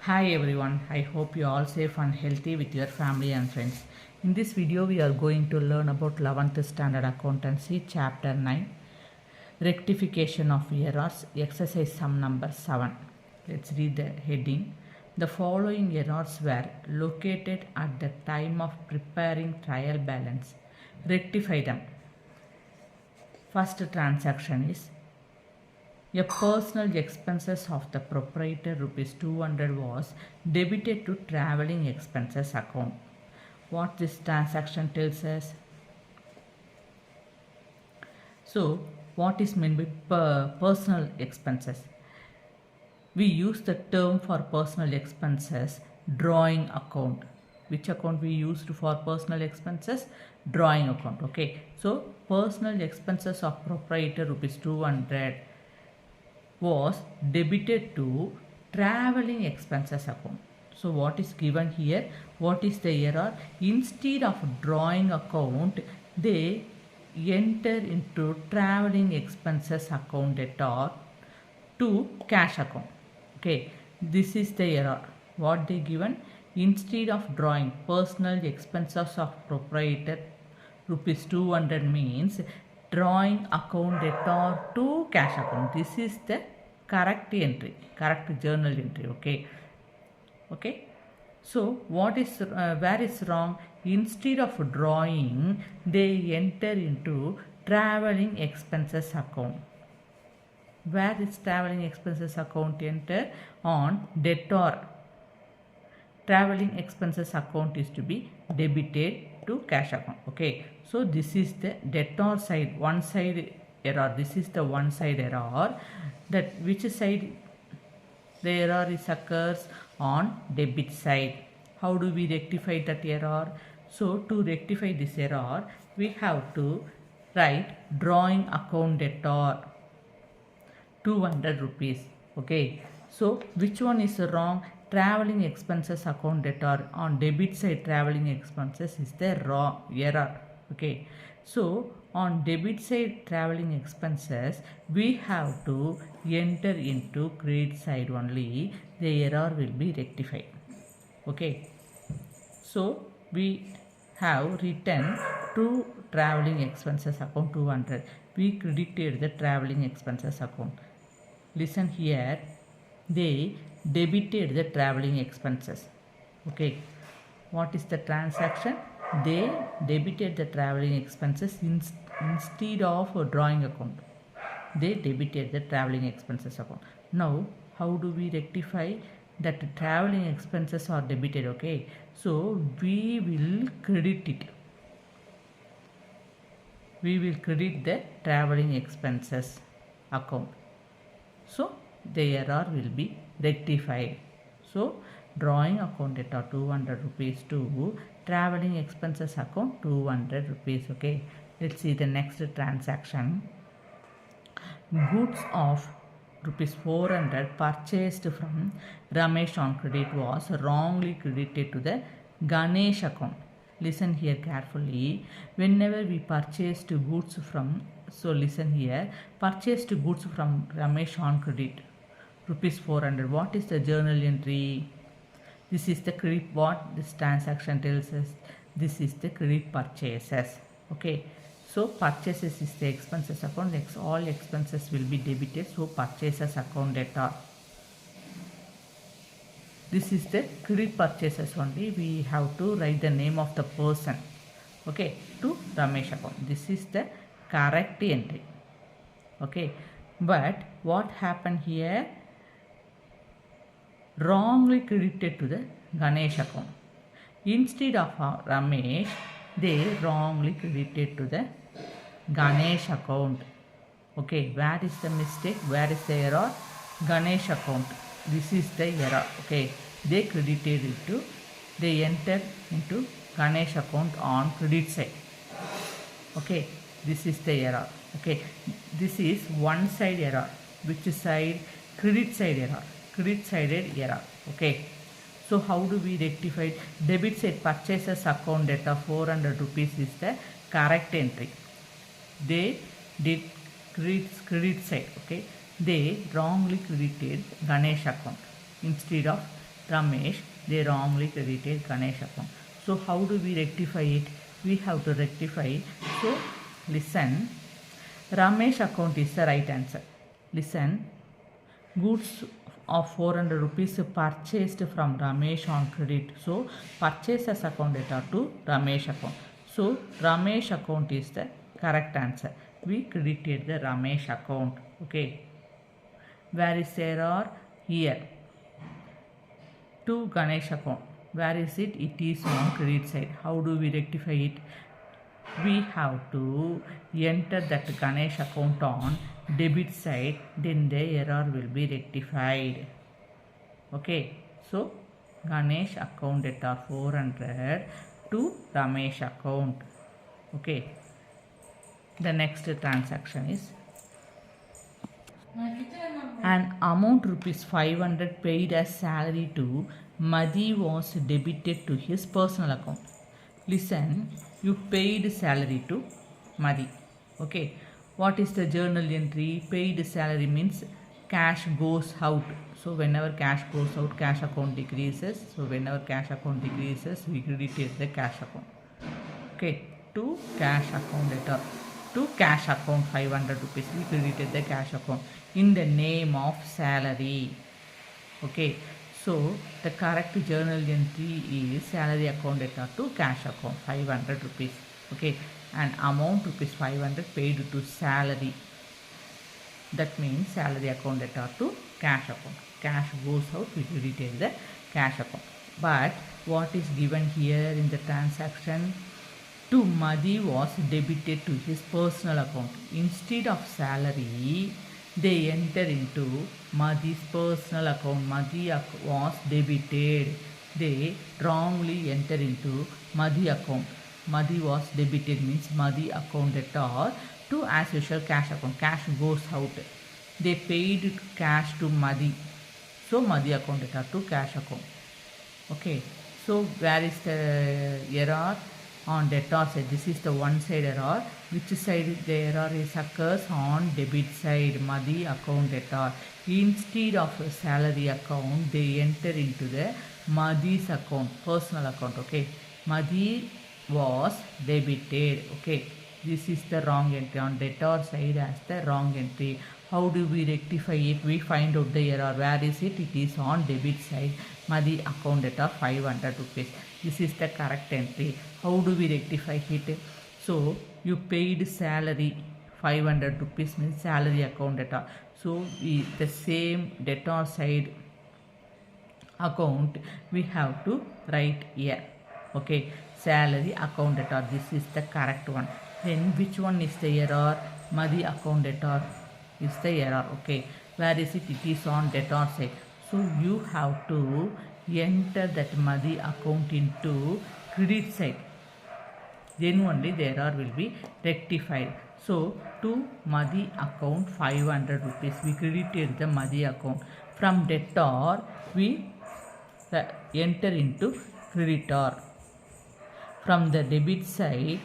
Hi everyone, I hope you are all safe and healthy with your family and friends. In this video, we are going to learn about 11th Standard Accountancy, Chapter 9, Rectification of Errors, Exercise Sum number 7. Let's read the heading. The following errors were located at the time of preparing trial balance. Rectify them. First transaction is a personal expenses of the proprietor rupees 200 was debited to travelling expenses account. What this transaction tells us? So, what is meant by personal expenses? We use the term for personal expenses drawing account. Which account we used for personal expenses? Drawing account. Okay. So, personal expenses of proprietor rupees 200 was debited to travelling expenses account. So what is given here? What is the error? Instead of drawing account, they enter into travelling expenses account debtor to cash account. Okay, this is the error. What they given? Instead of drawing personal expenses of proprietor rupees 200 means drawing account debtor to cash account. This is the correct entry, correct journal entry. Okay. So what is where is wrong? Instead of drawing, they enter into travelling expenses account. Where is travelling expenses account enter? On debtor. Travelling expenses account is to be debited to cash account. Okay, so this is the debtor side, one side error. This is the one side error. That which side the error is occurs? On debit side. How do we rectify that error? So to rectify this error, we have to write drawing account debtor 200 rupees. Okay, so which one is wrong? Travelling expenses account debtor on debit side, travelling expenses is the wrong error. Okay, so on debit side travelling expenses, we have to enter into credit side only. The error will be rectified. Okay, so we have written to travelling expenses account 200. We credited the travelling expenses account. Listen here, they debited the travelling expenses. Okay, what is the transaction? They debited the travelling expenses instead of drawing account. They debited the travelling expenses account. Now, how do we rectify that travelling expenses are debited? Okay, so we will credit it. We will credit the travelling expenses account. So the error will be rectified. So drawing account debtor 200 rupees to travelling expenses account 200 rupees. Okay, let's see the next transaction. Goods of rupees 400 purchased from Ramesh on credit was wrongly credited to the Ganesh account. Listen here carefully. Whenever we purchased goods from, so listen here, purchased goods from Ramesh on credit rupees 400. What is the journal entry? This is the credit. What this transaction tells us? This is the credit purchases. Okay, so purchases is the expenses account. All expenses will be debited. So purchases account debtor. This is the credit purchases only. We have to write the name of the person. Okay, to Ramesh account. This is the correct entry. Okay, but what happened here? Wrongly credited to the Ganesh account. Instead of Ramesh, they wrongly credited to the Ganesh account. Okay, where is the mistake? Where is the error? Ganesh account. This is the error. Okay, they credited it to, they entered into Ganesh account on credit side. Okay, this is the error. Okay, this is one side error. Which side? Credit side error. Credit sided error. Okay, so how do we rectify? Debit side purchases account debtor 400 rupees is the correct entry. They did credit side. Okay, they wrongly credited Ganesh account instead of Ramesh, they wrongly credited Ganesh account. So how do we rectify it? We have to rectify. So listen, Ramesh account is the right answer. Listen, goods of 400 rupees purchased from Ramesh on credit. So purchases account data to Ramesh account. So Ramesh account is the correct answer. We credited the Ramesh account. Okay. Where is the error? Here. To Ganesh account. Where is it? It is on credit side. How do we rectify it? We have to enter that Ganesh account on debit side, then the error will be rectified. Okay, so Ganesh account data 400 to Ramesh account. Okay, the next transaction is an amount rupees 500 paid as salary to Madhi was debited to his personal account. Listen, you paid salary to Madhi. Okay, what is the journal entry? Paid salary means cash goes out. So whenever cash goes out, cash account decreases. So whenever cash account decreases, we credit the cash account. Okay, to cash account data. To cash account 500 rupees, we credited the cash account in the name of salary. Okay, so the correct journal entry is salary account data to cash account 500 rupees. Okay, and amount rupees 500 paid to salary. That means salary account data to cash account. Cash goes out, we credited the cash account. But what is given here in the transaction? To Madhi was debited to his personal account. Instead of salary, they enter into Madhi's personal account. Madhi was debited. They wrongly enter into Madhi account. Madhi was debited means Madhi account debtor to as usual cash account. Cash goes out. They paid cash to Madhi. So Madhi account debtor to cash account. Okay. So where is the error? On debtor side, this is the one side error. Which side the error is occurs? On debit side, Madhi account debtor. Instead of a salary account, they enter into the Madhi's account, personal account. Okay, Madhi was debited. Okay, this is the wrong entry. On debtor side as the wrong entry. How do we rectify it? We find out the error. Where is it? It is on debit side. Madhi account debtor 500 rupees. This is the correct entry. How do we rectify it? So you paid salary 500 rupees means salary account debtor. So the same debtor side account we have to write here. Okay, salary account debtor. This is the correct one. Then which one is the error? Madhi account debtor is the error. Okay, where is it? It is on debtor side. So you have to enter that Madhi account into credit side. Then only the error will be rectified. So to Madhi account 500 rupees. We credited the Madhi account. From debtor we enter into creditor. From the debit side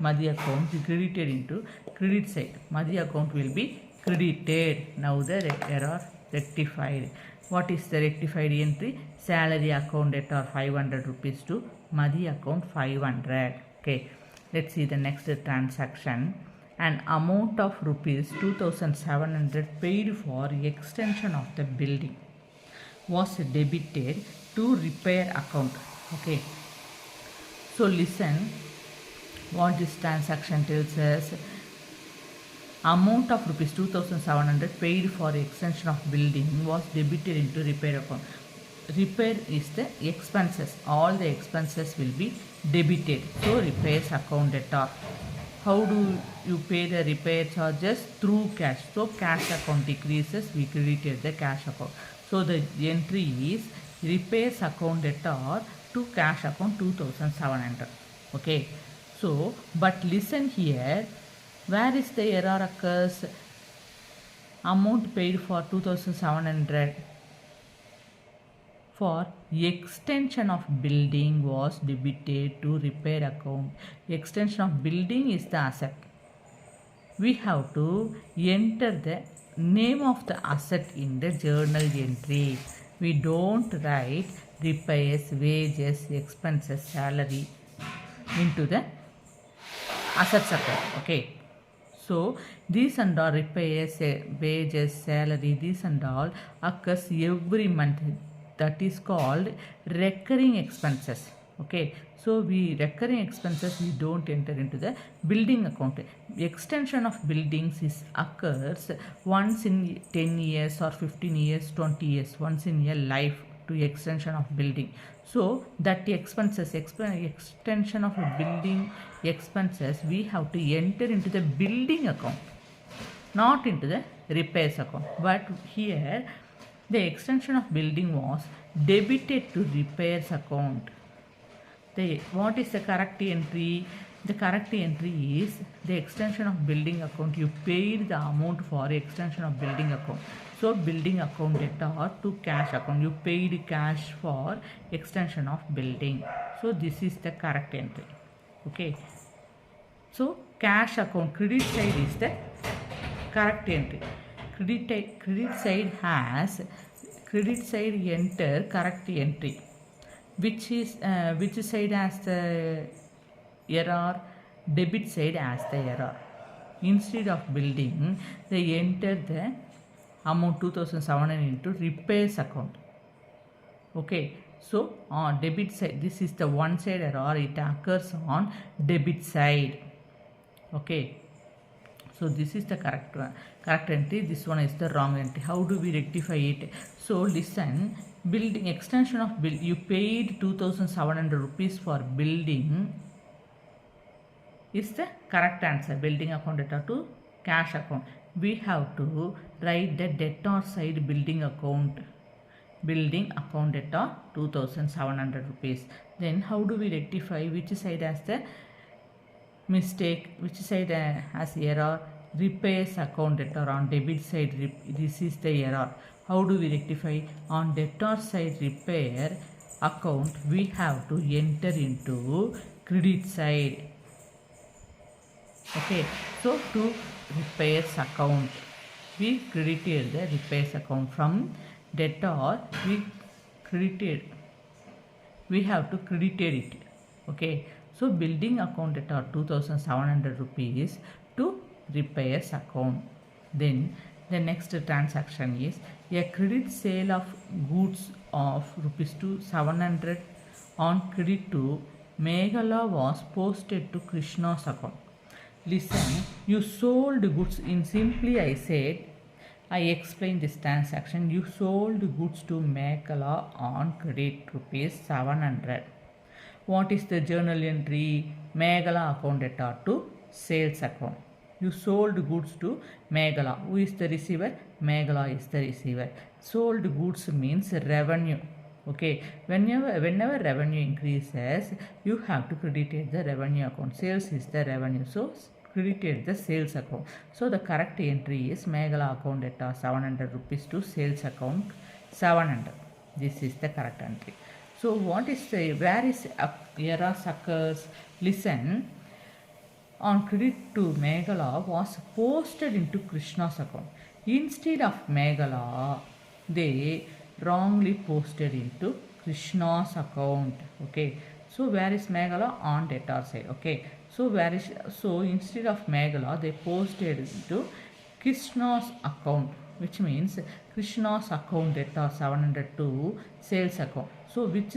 Madhi account we credited into credit side. Madhi account will be credited. Now the error rectified. What is the rectified entry? Salary account debtor 500 rupees to Madhi account 500. Okay, let's see the next transaction. An amount of rupees 2700 paid for extension of the building was debited to repair account. Okay, so listen what this transaction tells us. Amount of rupees 2700 paid for extension of building was debited into repair account. Repair is the expenses. All the expenses will be debited. So repairs account debtor. How do you pay the repair charges? Through cash. So cash account decreases, we credited the cash account. So the entry is repairs account debtor to cash account 2700. Okay. So but listen here. Where is the error occurs? Amount paid for 2700 for extension of building was debited to repair account. Extension of building is the asset. We have to enter the name of the asset in the journal entry. We don't write repairs, wages, expenses, salary into the assets account. Okay. So these and all repairs, wages, salary, these and all occurs every month. That is called recurring expenses. Okay. So we recurring expenses we don't enter into the building account. Extension of buildings is occurs once in 10 years or 15 years, 20 years, once in a life to extension of building. So that expenses, extension of a building expenses we have to enter into the building account, not into the repairs account. But here the extension of building was debited to repairs account. What is the correct entry? The correct entry is the extension of building account. You paid the amount for extension of building account. So building account debtor to cash account. You paid cash for extension of building. So this is the correct entry. Okay. So cash account credit side is the correct entry. Credit side has credit side enter correct entry. Which side has the error? Debit side has the error. Instead of building, they enter the amount 2700 into repairs account. Okay. So on debit side, this is the one side error. It occurs on debit side. Okay. So this is the correct entry. This one is the wrong entry. How do we rectify it? So listen. Building extension of bill. You paid 2700 rupees for building. Is the correct answer. Building account debtor to cash account. We have to write the debtor side building account. Building account debtor 2700 rupees. Then how do we rectify? Which side has the mistake? Which side has error? Repairs account debtor on debit side. This is the error. How do we rectify? On debtor side repair account we have to enter into credit side. Okay. So to repairs account we credited the repairs account. From debtor we have to credited it. Okay. So building account debtor 2700 rupees to repairs account. Then the next transaction is a credit sale of goods of rupees 700 on credit to Meghala was posted to Krishna's account. Listen, you sold goods. In simply I explained this transaction. You sold goods to Meghala on credit rupees 700. What is the journal entry? Meghala account debtor to sales account. You sold goods to Meghala. Who is the receiver? Meghala is the receiver. Sold goods means revenue. Okay. Whenever revenue increases, you have to credit the revenue account. Sales is the revenue. So credited the sales account. So the correct entry is Meghala account debtor 700 rupees to sales account 700. This is the correct entry. So what is the, where is error occurs? Listen. On credit to Meghala was posted into Krishna's account. Instead of Meghala, they wrongly posted into Krishna's account. Okay. So where is Meghala? On debtor side. Okay. So instead of Meghala, they posted into Krishna's account, which means Krishna's account debtor 700 to sales account. So which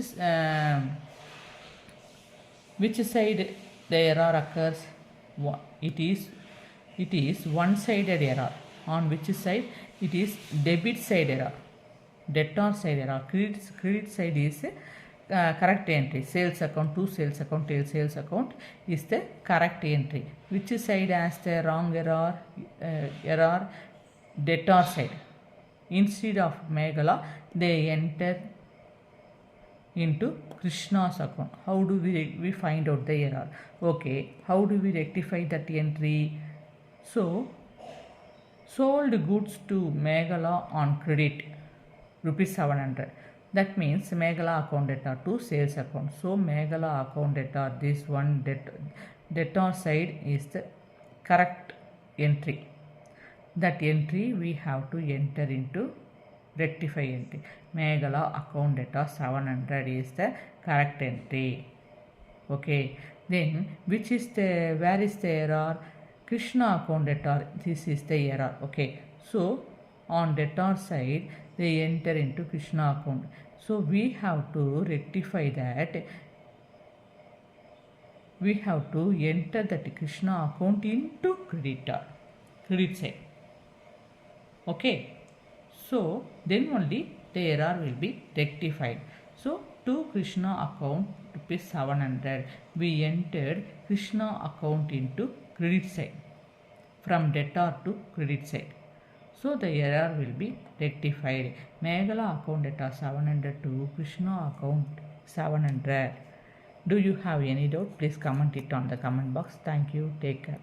side the error occurs? It is one-sided error. On which side? It is debit side error. Debtor side error. Credit side is correct entry. Sales account to sales account till sales account is the correct entry. Which side has the wrong error? Debtor side. Instead of Meghala, they enter into Krishna's account. How do we find out the error? Okay. How do we rectify that entry? So sold goods to Meghala on credit rupees 700. That means Meghala account debtor to sales account. So Meghala account debtor, this one debtor side is the correct entry. That entry we have to enter into rectify entry. Meghala account data 700 is the correct entry. Okay, then where is the error? Krishna account data, this is the error. Okay, so on debtor side they enter into Krishna account, so we have to rectify that. We have to enter that Krishna account into credit side. Okay, so then only the error will be rectified. So to Krishna account rupees 700, we entered Krishna account into credit side, from debtor to credit side. So the error will be rectified. Meghala account data 700 to Krishna account 700. Do you have any doubt? Please comment it on the comment box. Thank you. Take care.